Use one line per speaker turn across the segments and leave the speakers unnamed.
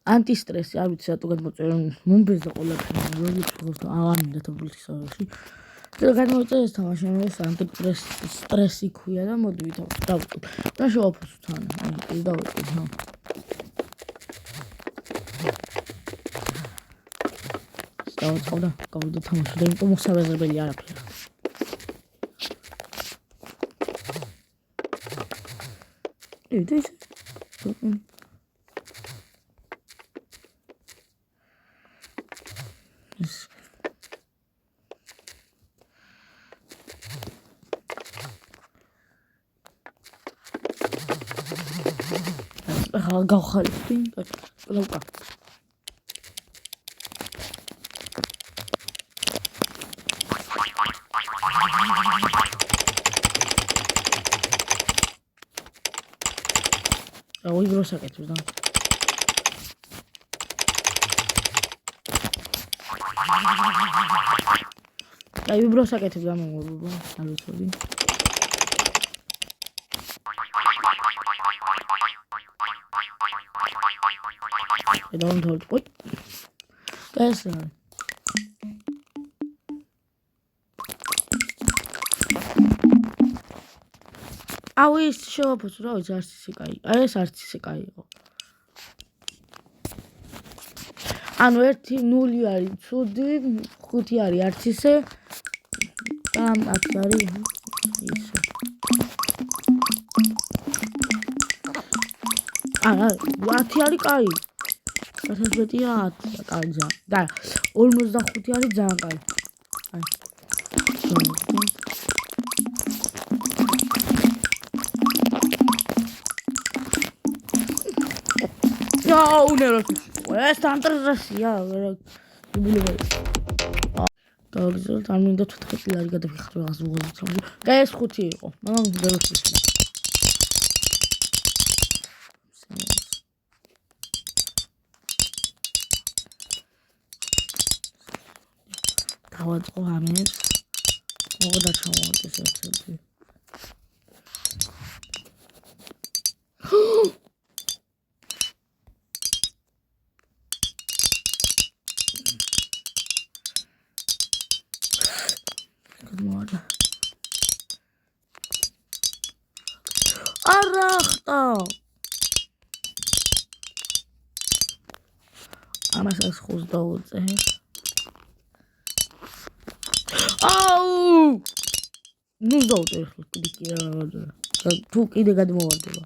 ანტისტრესი, არ ვიცი რატო გადმოწერა მომბეზე ყველაფერი, როლიქს ამინდა თბილისში. და გადმოწერა ეს თამაში, ეს ანტისტრესი ქვია და მოდი დავწყებ. და შევაფასო თან, ეს დავწყებ, ხო. დავწყებ და გავიდა თამაში და იმიტომ მოსაბეზრებელი არაფერი. ეს გავხალისდი, ლუკა. Ой, бросакეთ და. აი ვიბროსაკეთებ და მომობობა, არ ვიცოდი. და მომთხოვთ, ой. ეს აუ ის შევაფასო რა ვიცი არც ისე კაი. ეს არც ისე კაი იყო. ანუ 1-0 არის ცუდი, 5 არის არც ისე. და 10 არის ისე. არა, 10 არის კაი. 10-ია 10 კაი ძა. და 55 არის ძალიან კაი. აი. უნეროს ეს ანტრესია გავგზავნოთ არ მინდა 14 ლარი გადავიხადო რაღაც უღალატო და ეს 5 იყო მაგრამ დეროჩის დავაწყო ამის მოგდა ჩამოვარდეს ერთ-ერთი არახტა ამას ეს ხუს დაუწე აუ ნუ დაუწე კიდე თუ კიდე გადმოვარდება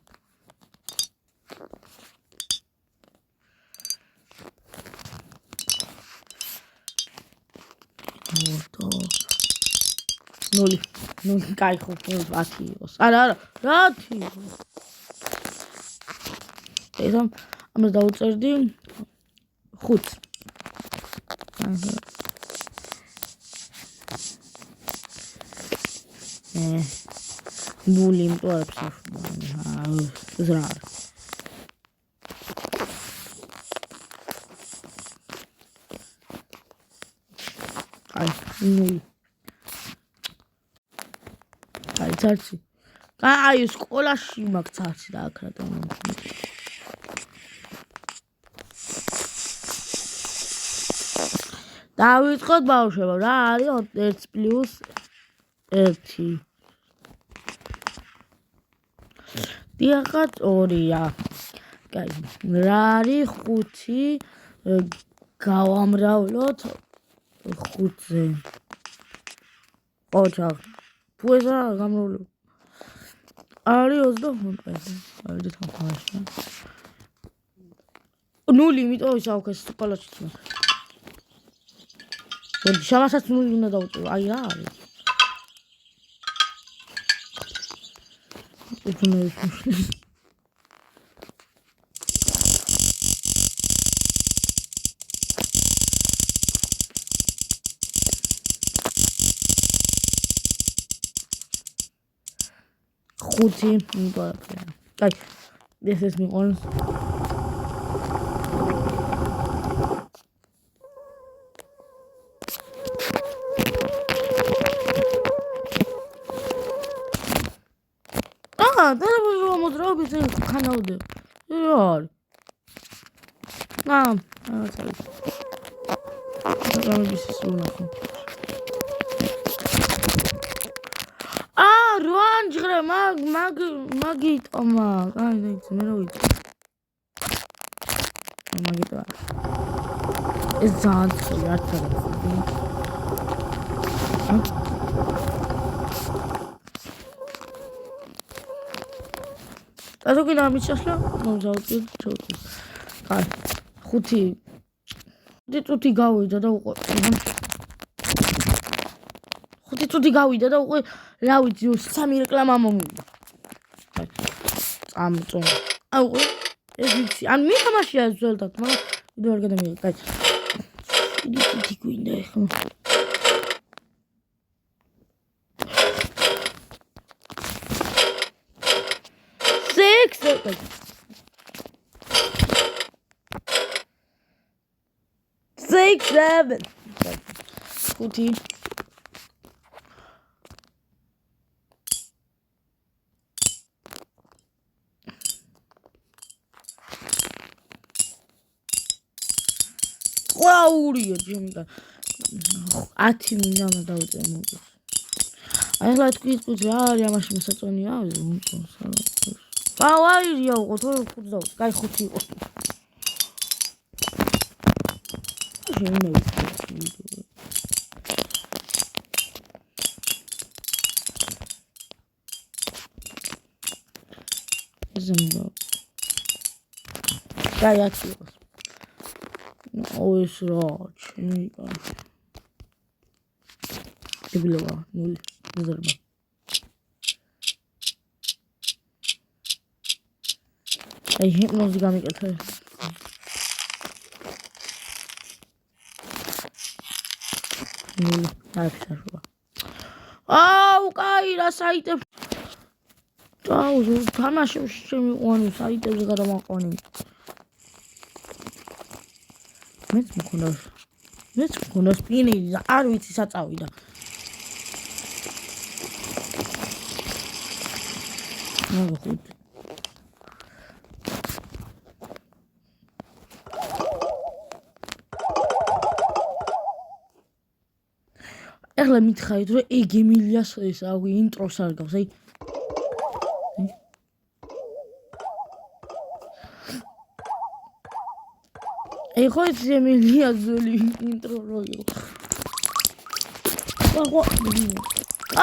ნუ კაი ხო 10 იყოს არა რა10 იყოს ესამ ამას დაუწერდი 5 ნული იმტოებს ზრა აი ნული აი ცარცი აი სკოლაში მაქვს ცარცი და აქ რატომ დავიწყოთ ბავშვებო რა არის 1+1 დიახაც 2-ია კაი რა არის 5 გავამრავლოთ 5-ზე ოჩა თუ ეს რა გამრავლო არის 25 არის თამაში ნული იმიტომ ის აუქეს სკოლაში მოდი შავასაც ნული უნდა დავუწევ აი რა არის ხუთი მიგოაფია აი this is me on და მოძრაობის ხანავდე რა რაღაცა ის. გამიდის ის უნახო. როან ჟღერა მაგიტომა. აი მე რო ვიცი. მაგიტომა. ეს ძალიან ცოტა Also genau, mit das noch. Und so geht es. Geil. Gute. Die tut die Gaudi da auch. Gute tut die Gaudi da auch. Laut so Samir Klamamon. Am so. Auch. Es ist an mir kann man ja so das mal. Du organ mir. Geil. Die Queen. Six, seven. Guti. Wow, Jimmy. 10 მინდა დავწერ მოგეს. აი ახლა თქვით რა არის ამაში მოსაწონია? აირია უყო თორე 5 და კაი 5 იყო. შეიძლება ზემო. კაი აკი იყო. ის რა ჩემი დებილება 0 ზერბა. აი ჰიპნოზი გამიკეთე. აი ფშაშვა. აუ კაი რა საიტე. აუ თამაშებში შემიყვანო საიტებზე გადამაყვანი. მეც მქონდა სპინი არ ვიცი საწავიდა. ნახოთ. ეხლა მითხარით რომ ეგემილიას ეს აუ ინტროს არ გავს აი ეხლა ეს ეგემილია ზოლი ინტრო რო იყო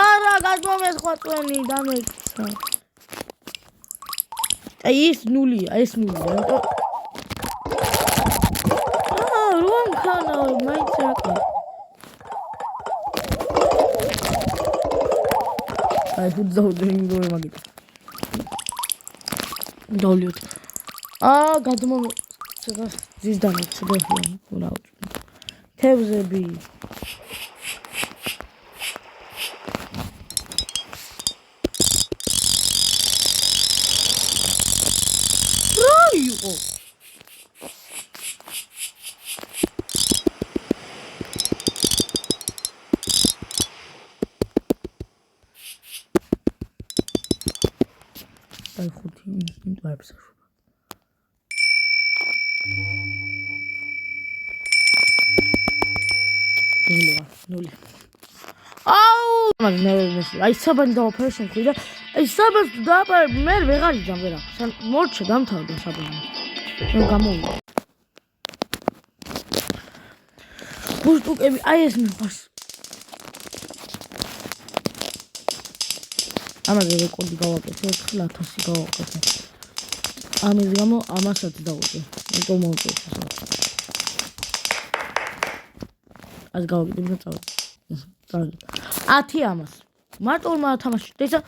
არა გადმომეს ხვაწვენი დამეცა აი ეს ნულია ეს ნულია რომ ხანა მაიცაკი აი ფუძაუდე იმდროე მაგით დავლიოთ გადმომე ცოტა ზის დამეცდა რა თევზები იყო აი ხუთი ინტუებს აშუქა ნული აუ აი საბანი დაოფერშენ ხიდა აი საბას დააბარ მე ვეღარ იძამ ვერა მორჩა დამთავრდა საბანი რომ გამოვიდა ბუშტუკები აი ეს მიყვარს ამაზე რეკორდი გავაკეთე 1000 გავაკეთე ამის გამო ამასაც დავუწე იმიტომ მოვწეს ას გავაკეთებ და წავედი 10 ამას მარტო რა თამაში და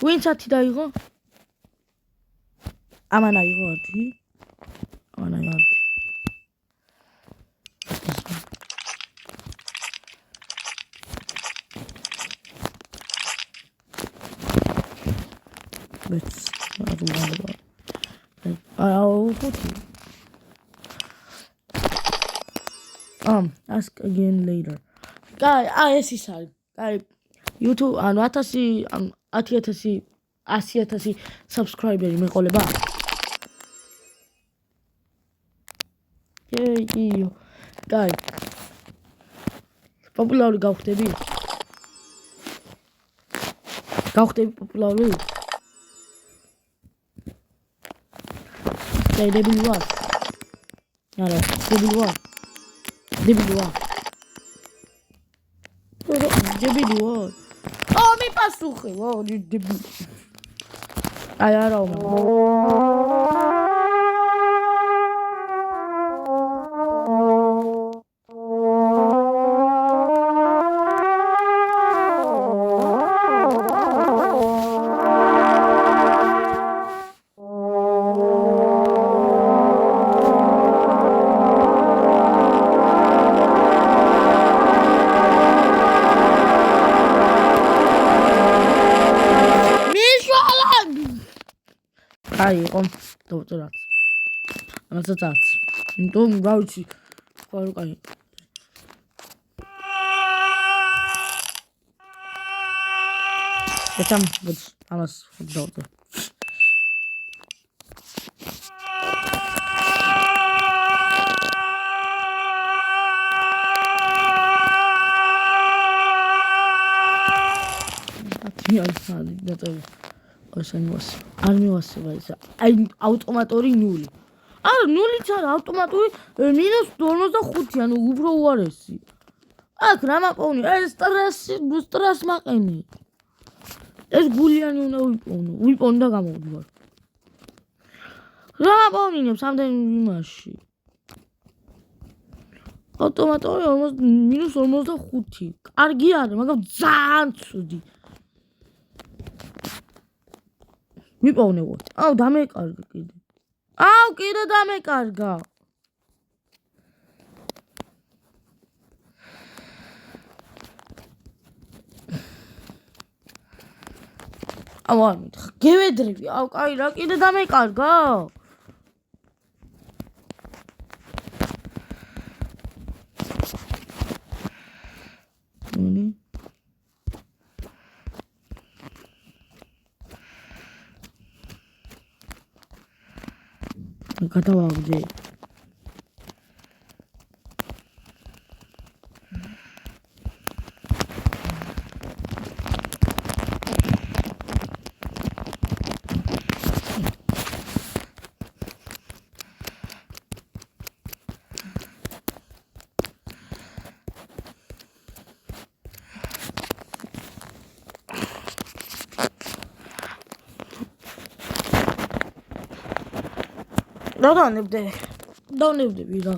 ვინც 10 დაიღო ამანა იყო 10 ამანა 10 Let's ask again later. Guy, ეს ის არის. Guy, YouTube ანუ 100000 subscriber-ი მეყოლება. იო. კაი. პოპულარული გავხდები? გავხდები პოპულარული? დებილი ვარ. არა, დებილი ვარ. დებილი ვარ. მიპასუხე, დებილი. აი არა აი იყო დავწერაც. ამასაც. იმიტომ რა ვიცი, ხო კაი. ეცამ ამას დავწერ. არ მივასება ეს. აი ავტომატური 0. არა 0-იც არა, ავტომატური -45, ანუ უფრო უარესი. აქ რა მაყოვნი? ეს სტრეს მაყენი. ეს გულიანი უნდა ვიპოვნო და გამოვდივარ. რა მაყოვნინებს ამდენ იმაში? ავტომატური -45. კარგი არა, მაგრამ ძალიან ცუდი. მიპოვნებოთ. დამეკარგა კიდე. კიდე დამეკარგა. არ მითხა. გევედრები. კაი რა კიდე დამეკარგა. გადავაგდე. დავნებდები რა.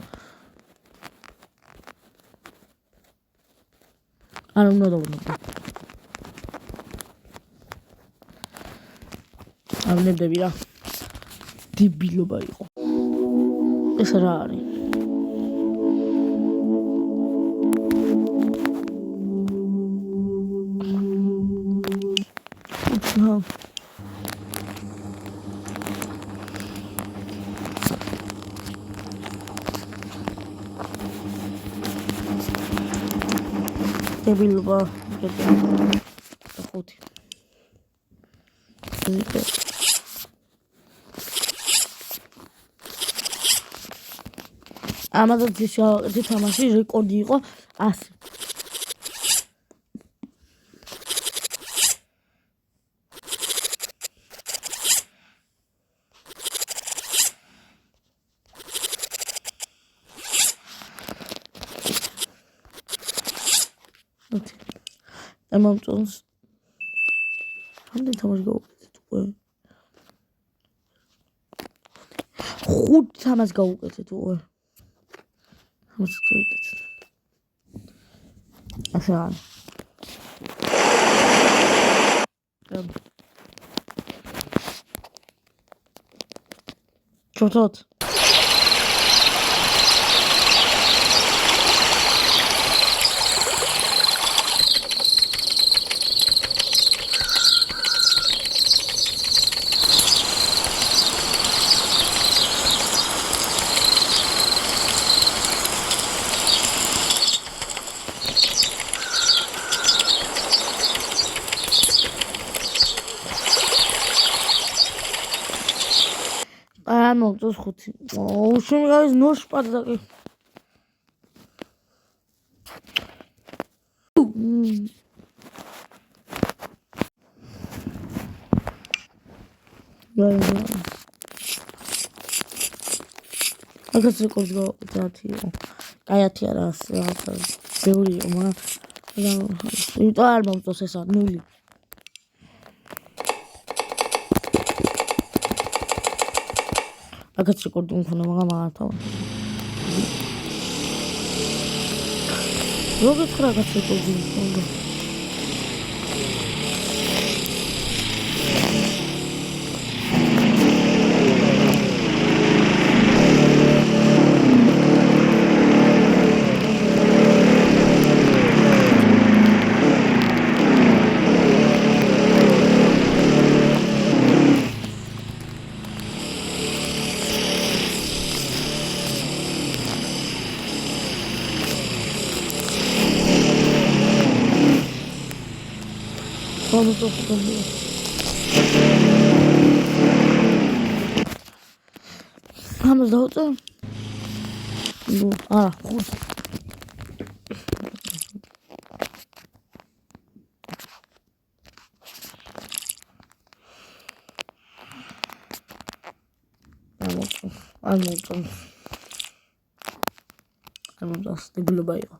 არა უნდა დავნებდე. ავნებდები რა. დებილობა იყო. ეს რა არის? დებილობა ხუთი. ამაზე თამაში რეკორდი იყო 100. მომწონს. ამდენ თამაში გავუკეთეთ უკვე. 5 თამაშს გავუკეთეთ უკვე. ამას გავუკეთეთ. ასე არის. ჩოთოთ. მომწონს 5. უშენ არის ნოშ პადაკი. აგაც რეკორდს გავაკეთე 10. აი 10 არა, ბევრია, მაგრამ იმიტომ არ მომწონს ესა 0. აგაც რეკორდი მქონდა, მაგრამ აღართავა. როგორ ხარ აგაც რეკორდი მქონდა? ამას დავწერ? არა, 5. არ მომწონს, დებილობა იყო.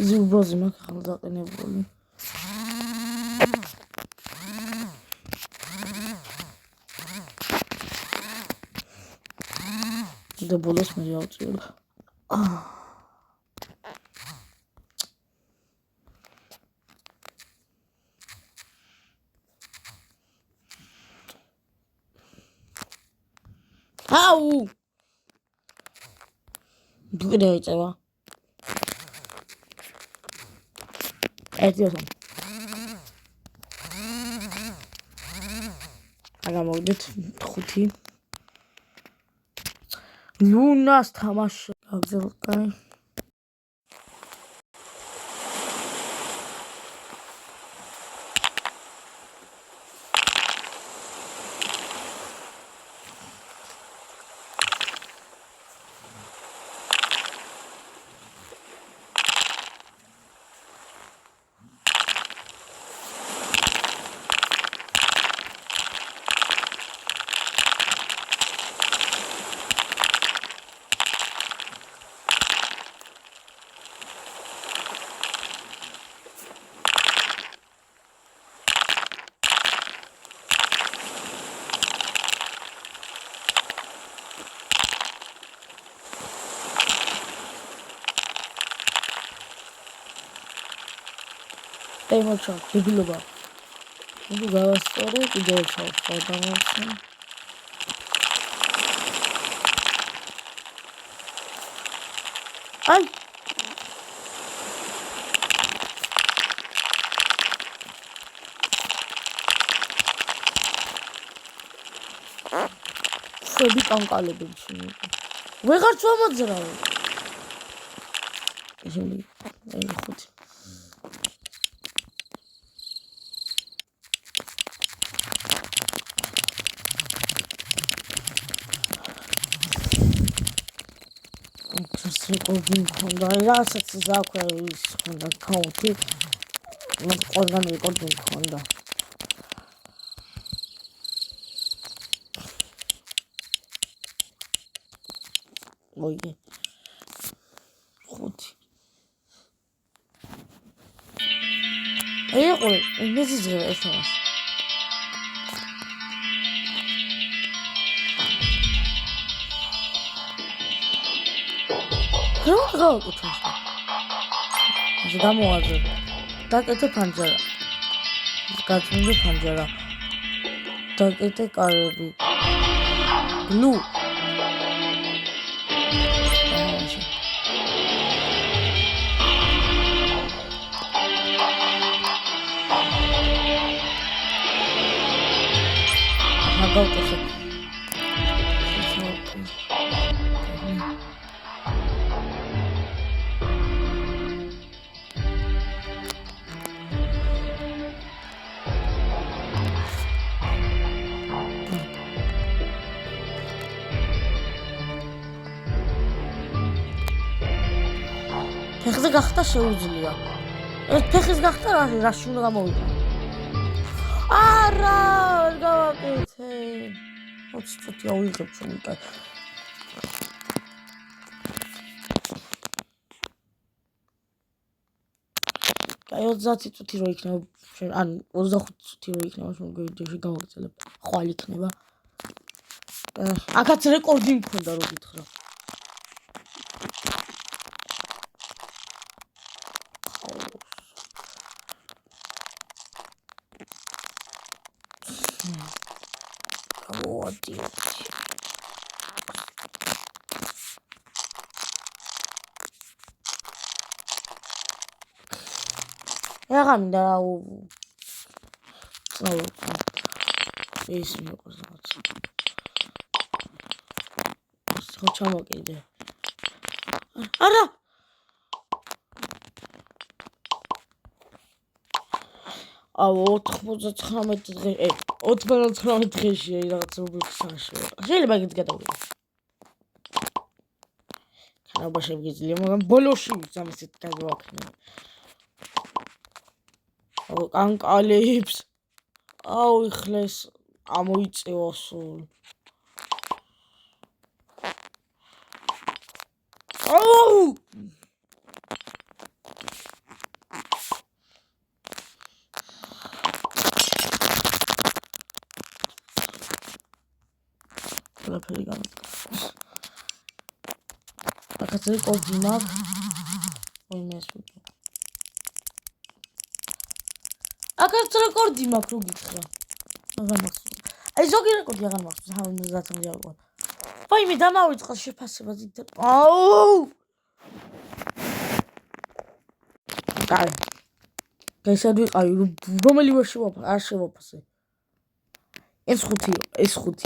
ზურბოზი მაქვს ახლა დაყენებული. და ბოლოს მე ავწიო. აუ! დუგრე ეწევა. ეძიოსო. აგა მოვიდეთ 5. ლუნას თამაში აგზელკაი. ემოჩა, დებილობა. ნუ გავასწორი, კიდევ ჩავხვალ დამავხსნე. აი! ხები კანკალები ჩინი. ვეღარ ჩამოძრავ. ესენი, აი 5. რეკორდი მქონდა, რასაც ზაქვე ის მქონდა კაუნტი. მას ყველგან რეკორდი მქონდა. მოიგე. 5. ეყო, მეზიძრა ესაა. რა გავაკეთე? ეს გამოაძე. დაკეთე ფანჯარა. გაწმინდე ფანჯარა. დაკეთე კარები. ნუ გავტეხე. ფეხზე გახდა შეუძლია. ეს ფეხის გახდა რაში უნდა გამოვიდა? არა, ვერ გავაკეთე. 20 წუთი ავიღებ შემიკა. აი 30 წუთი რო იქნება, ან 25 წუთი რო იქნება, შემოგიძე გავაგრძელებ. ხვალ იქნება. აქაც რეკორდი მქონდა რო გითხრა. რა მინდა რა ის მიყვარს რაღაც ხო ჩამოკიდე არა აუ 99 დღე 99 დღეშია რაღაც რუბლში შეიძლება იქით გადავიდე ხანობა შემიძლია მაგრამ ბოლოში ამასეთ გადავაქნე კანკალებს აუ იხლეს ამოიწევა სულ აუ ყველაფერი გამიდგა აქაც რეკორდი მაქვს ვინმეს ვიტყვი აქაც რეკორდი მაქვს რო გითხრა აღარ მახსოვს აი ზოგი რეკორდი აღარ მახსოვს 70 აღარ ვაიმე დამავიწყა შეფასება ზით აუ კაი გასად ვიყავი რომელი ვერ არ შევაფასე ეს 5 ეს 5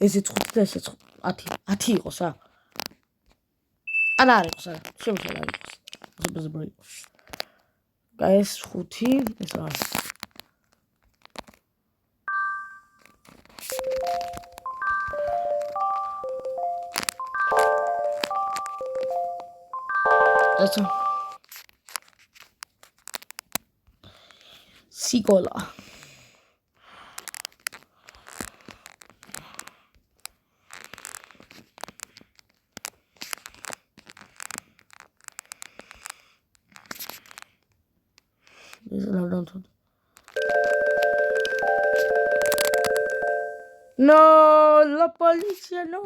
ესეც 5 და ესეც 10 იყოს რა არ იყოს არა შემიძლია იყოს ზებზები იყოს კაი ეს 5 ეს არის That's Sigola. This is not No, la policía no.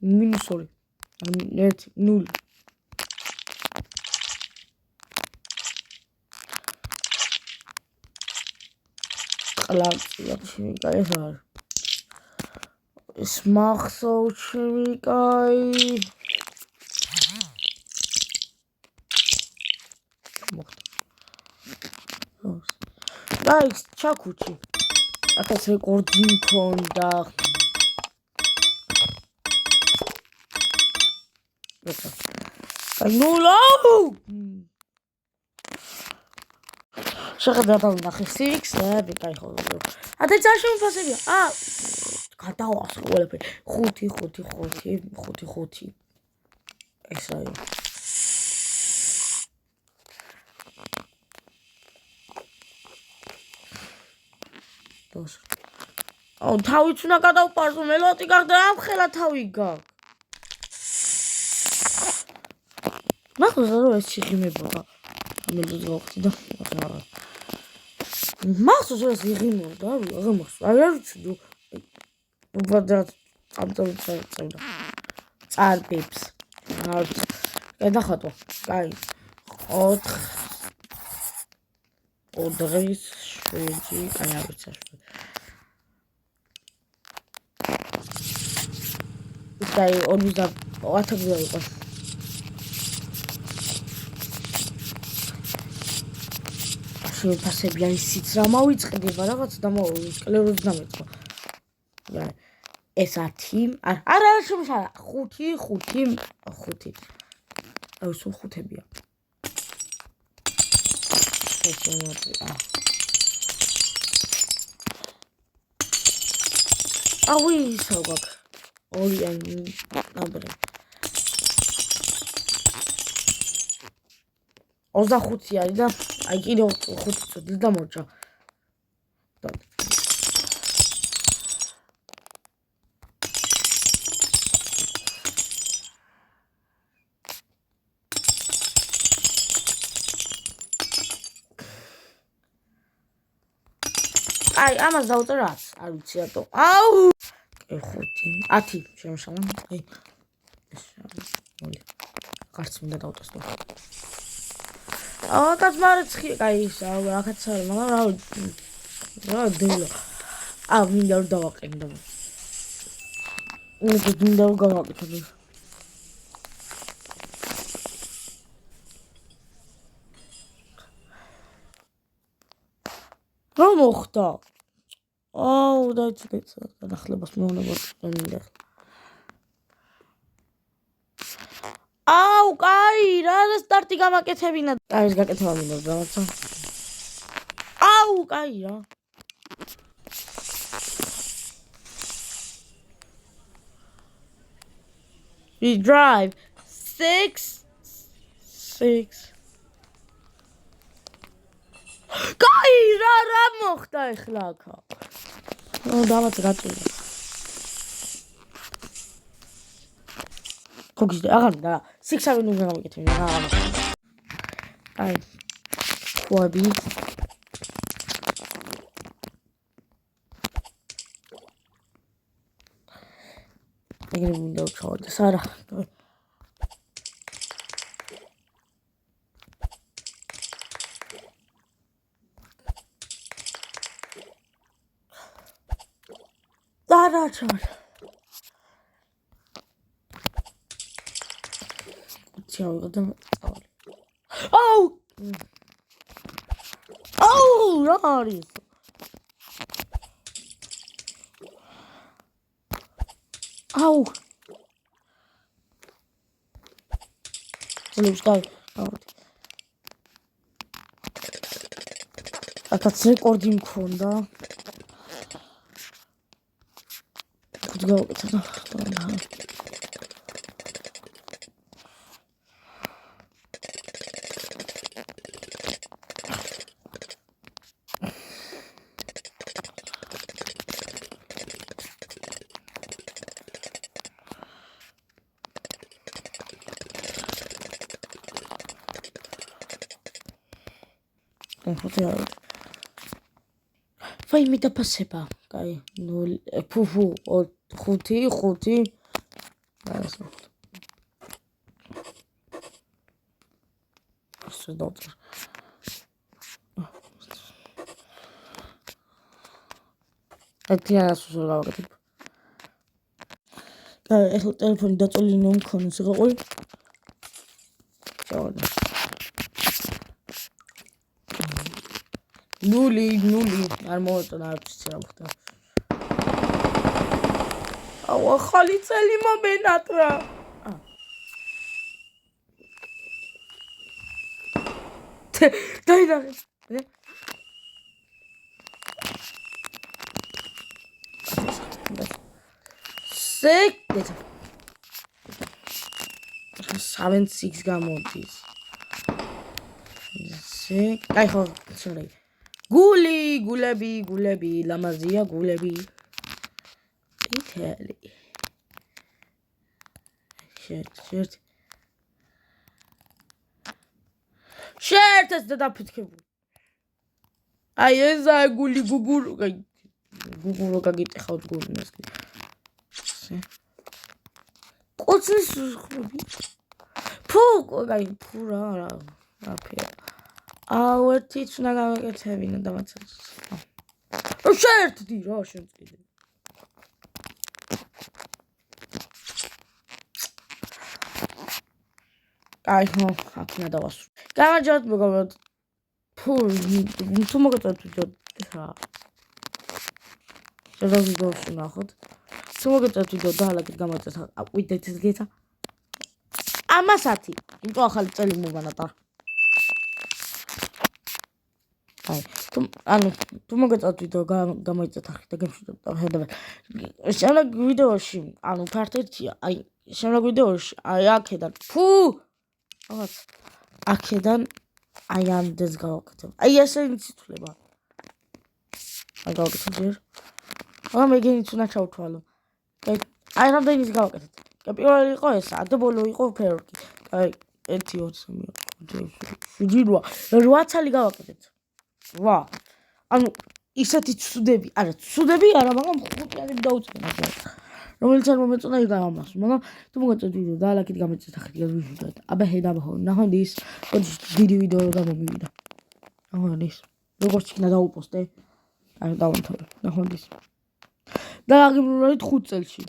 Minus sorry. Net 0. Qalaqia chimikay sar. Smaxo chimikay. Guys, chakuchi. Akase recording mkhonda. No, no! Шахад გადავინახე 6 ები კაი ხო. ათე წარშემ ფასებია. გადავას ყველაფერი. 5 ეს აი. დოს. აუ თავიც უნდა გადავპარზო მელოდი გახდა ამ ხელა თავი გაქვს. მახოს რომ ეს შეღიმებოდა მელოდი გავხდი და არა მახოს რომ ეს იღიმოდა აღარ მახოს არ ვიცი უბრალოდ ამიტომ წავიდა წარბებს არ ვიცი გადახატვა კაი 4 დღის შვედი კაი არ ვიცი კაი 50 იყო ფასები არის ისიც რა მოვიწყდება რაღაცა და სკლეროზი დამეწყო. ეს 10 არა შემშალა 5 აი სულ 5-ებია. ეს შემოწია. აუი ისო გაქ. ორი ან ნაბრი. 25 არის და აი კიდევ 5 წუთი დამორჩა. აი ამას დავწერე 10 არ ვიცი რატო აუ 5 10 შემოშალა აი ეს მოლი კარც მინდა დავწერს კაც მარცხი აი ისა რაღაცა მაგრამ რა დილო მინდა რომ დავაყენო მინდა რომ გავაკეთო რა მოხდა აუ დაიწყეცა განახლებას მეუბნება მინდა აუ კაი რა სტარტი გამაკეთებინა აი ეს გაკეთება მინდა რაღაცა აუ კაი რა we drive 6 კაი რა მოხდა ეხლა აქა დავაც გაწვია ქოგიჟე აღარ და 6-7 უნდა გავაკეთებ რა აი ხვაბი ეგრე მინდა ვჩავდეს არა Daraçar. Çağırdım. Au! Au! Raris. Au! Слушай, Akats rekordi mkhonda. გავაკეთე და Fai mi დაფასება, კაი, 0 ფუფუ 5 ასე დავწერ აკიას გავაკეთებ კაი ეხლა ტელეფონი დაწოლილი მომქონს იყოი ჩავდა 0 არ მოვაწონა არ ვიცი რა ხდება აუ ახალი წელი მომენატრა დაიდაღე სექტე 7-6 გამოდის აი ხო sorry გულები ლამაზია გულები ითელი შერტს და დაფეთქებული აი ესა გული გუგურო გაგიტეხავთ გულს კოცის ფუ რა აფია აუ ერთიც უნდა გავაკეთებინა და მაცაც შერტდი რა შემწკიდე აი ხო აქ უნდა დავასრულო გამარჯობთ მეგობრებო თუ მოგეწონათ ვიდეო რა შედავ ვიდეოში ნახოთ თუ მოგეწონათ ვიდეო დალაგეთ გამოიწესა ვიდეოც გეცა ამასათი იმიტომ ახალი წელი მოგანატა აი თუ მოგეწონათ ვიდეო გამოიწესა ხით და გემშვიდობთ ხედავთ შემდეგ ვიდეოში ფართერთია აი შემდეგ ვიდეოში აი აქედან რაღაც აქედან აი ამდენს გავაკეთებ აი ესე იცვლება აი გავაკეთებ ჯერ მეგენიც უნდა ჩავთვალო აი რამდენის გავაკეთეთ პირველი იყო ესა და ბოლო იყო ფერკი აი 1 2 3 8 ცალი გავაკეთეთ 8 ისეთი ცუდები არა მაგრამ 5-იანი დაუწყე რომელიც არ მომეწონა ის გამასვლა მაგრამ თუ მოგეწონათ ვიდეო და ლაიქით გამოიწესეთ ახლა ვიშვიდოთ აბა ხედავ ნახოთ ის დიდი ვიდეო გამომივიდა ნახოთ ის როგორც იქნა დაუპოსტე აი დავამთავრე ნახოთ ის და აგებრივებით 5 წელში